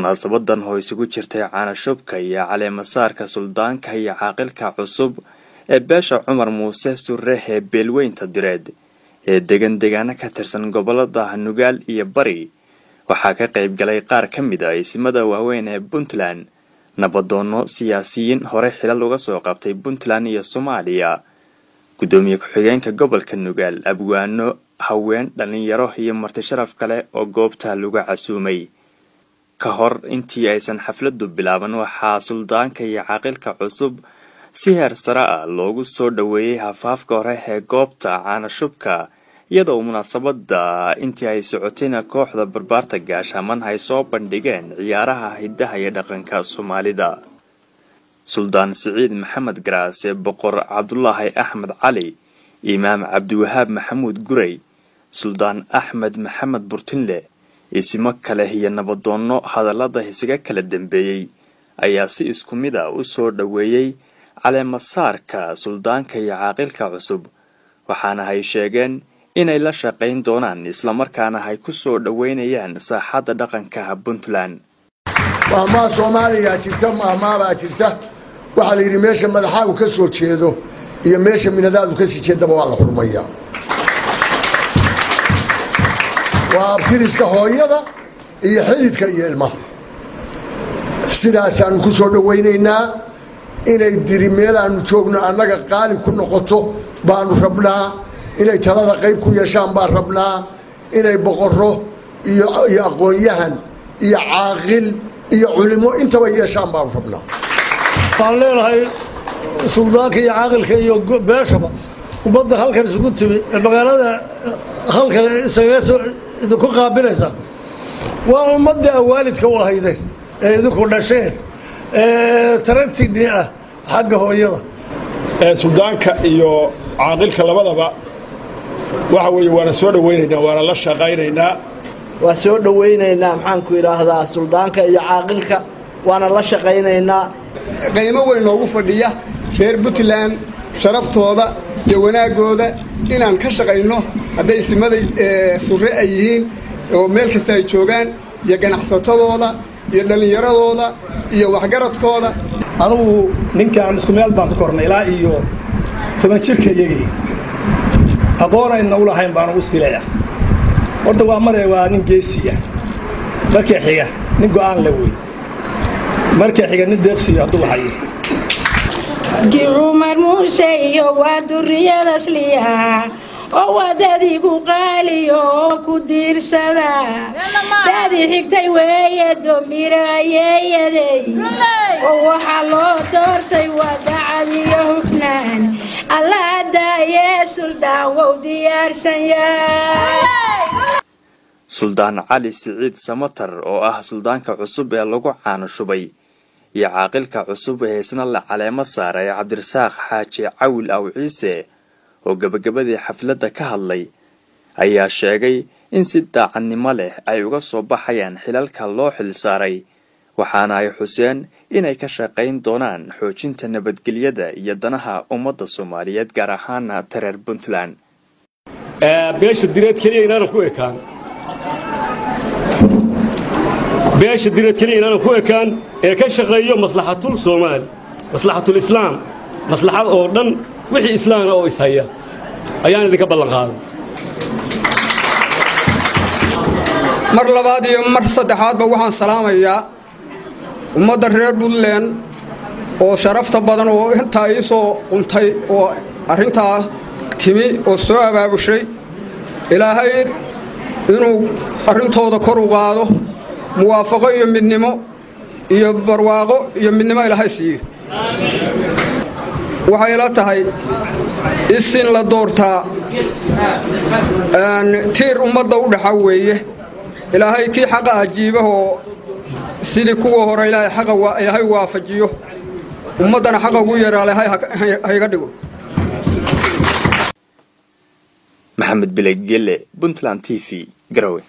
munaasabadan oo isugu jirtay caanashubka iyo caleemasaarka suldaanka iyo caaqilka cusub ee beesha Cumar Muuse Surre ee beelweynta Direed ee deegaana ka tirsan gobolada Nugaal iyo Bari waxaa ka qayb galay qaar ka mid ah ismada waaweyn ee Puntland nabadoono siyaasiyiin hore xilal uga soo qabtay Puntland iyo Soomaaliya gudoomiye ku-xigeenka gobolka Nugaal abwaano haween dhalinyaro iyo marti sharaf kale oo goobta lagu casuumay ka hor intii aysan xafladu bilaaban waxaa suldaanka iyo caaqilka cusub si heer sare ah loogu soo dhaweeyay hafaafka hore ee goobta caanashubka iyadoo munaasabada intii ay socotayna kooxda barbaarta gaashaman ay soo bandhigeen ciyaaraha hidaha iyo dhaqanka Soomaalida Suldaan Saciid Maxamed Garaase Boqor Cabdullaahi Axmed Cali Imaam Cabdiwahaab Maxamuud Guray Suldaan Axmed Maxamed Burtinle isma kale iyo nabadoono hadalada isaga kala dambeeyay ayaa si isku mid ah u soo dhaweeyay caleemasaarka suldaanka iyo caaqilka cusub waxaana ay sheegeen inay la shaqeyn doonaan isla markaana ay ku soo dhaweynayaan saaxadda dhaqanka Puntland ma Soomaaliya jirta ma jirta waxa la yiri meesha madaxaagu ka soo jeedo iyo meesha minadaadu ka sii jeedaba waa la xurmayaa وابتلسك هويدا iyo xididka iyo ilmaha sidaas aan ku soo dhaweynayna inay diriimeel aan joogno annaga qaali ku noqoto baan rabnaa inay talada qayb ku yeeshaan baan rabnaa inay boqorro iyo aqoonyahan iyo caaqil iyo culimo intaba yeeshaan baan rabnaa baan leeyahay suldaanka iyo caaqilka iyo beeshaba ummadda halkan isugu timi magaalada halkan isaga soo idinku qaabilaysa waa ummadda waalidka u ahaydeen ee idinku dhasheen tarantiinii ah xagga hooyada suldaanka iyo caaqilka labadaba waxa weeye waana soo dhaweynaynaa waana la shaqaynaynaa waa soo dhaweynaynaa maxaan ku yiraahdaa suldaanka iyo caaqilka waana la shaqaynaynaa qiimo weyn loogu fadhiya reer Puntland sharaftooda iyo wanaagooda inaan ka shaqayno haday ismaday Surre ay yihiin oo meel kasta ay joogaan iyo ganacsatadooda iyo dhalinyaradooda iyo waxgaradkooda anigu ninkaan isku meel baan ku kornay ilaa iyo 10 jirkayagii aqoonayna u lahayn baan u sileeyaa horta waa maray waa nin geesiya markii xiga nin go'aan la weey markii xiga nin deeqsiyo haduu hayo Cumar Muuse iyo waa duriyada asliya oo wadadigu qaaliyo ku diirsada dadii xigtay weeye doomiraayay oo waxa loo doortay wadacadiyo hufnaan Allah daaye suldaan wuu diyaarsan yahay Suldaan Cali Saciid Samatar oo ah suldaanka cusub ee lagu caanashubay iyo caaqilka cusub ee isna la caleema saaray Cabdirasaaq Xaaji Cawil aw Ciise oo gabagabadii xafladda ka hadlay ayaa sheegay in si daacadnimo leh ay uga soo baxayaan xilalka loo xil saaray waxaana ay xuseen inay ka shaqeyn doonaan xoojinta nabadgelyada iyo danaha ummadda Soomaaliyeed gaar ahaan reer Puntland beesha Direed kaliya inaan ku ekaan beesha Direed kaliya inaan ku ekaan ee ka shaqeeyo maslaxatul Soomaali maslaxatul Islaam maslaxad oo dhan wixii islaam oo ishaya ayaan idinka ballan qaaday mar labaad iyo mar saddexaad ba waxaan salaamayaa ummadda reer Puntland oo sharafta badan oo inta ay soo quntay oo arinta timi oo soo abaabushay ilaahay inuu arintooda kor u qaado muwaafaqo iyo midnimo iyo barwaaqo iyo midnimo ilaahay siiyo waxay la tahay isin la doortaa tiir ummadda u dhaxa weeye ilaahay kii xaqa ajiibaho sidii kuwa hore ilaahay waafajiyo ummadana xaqa ugu yeeraa hayga dhigo Maxamed Bilegele Puntland TV Garowe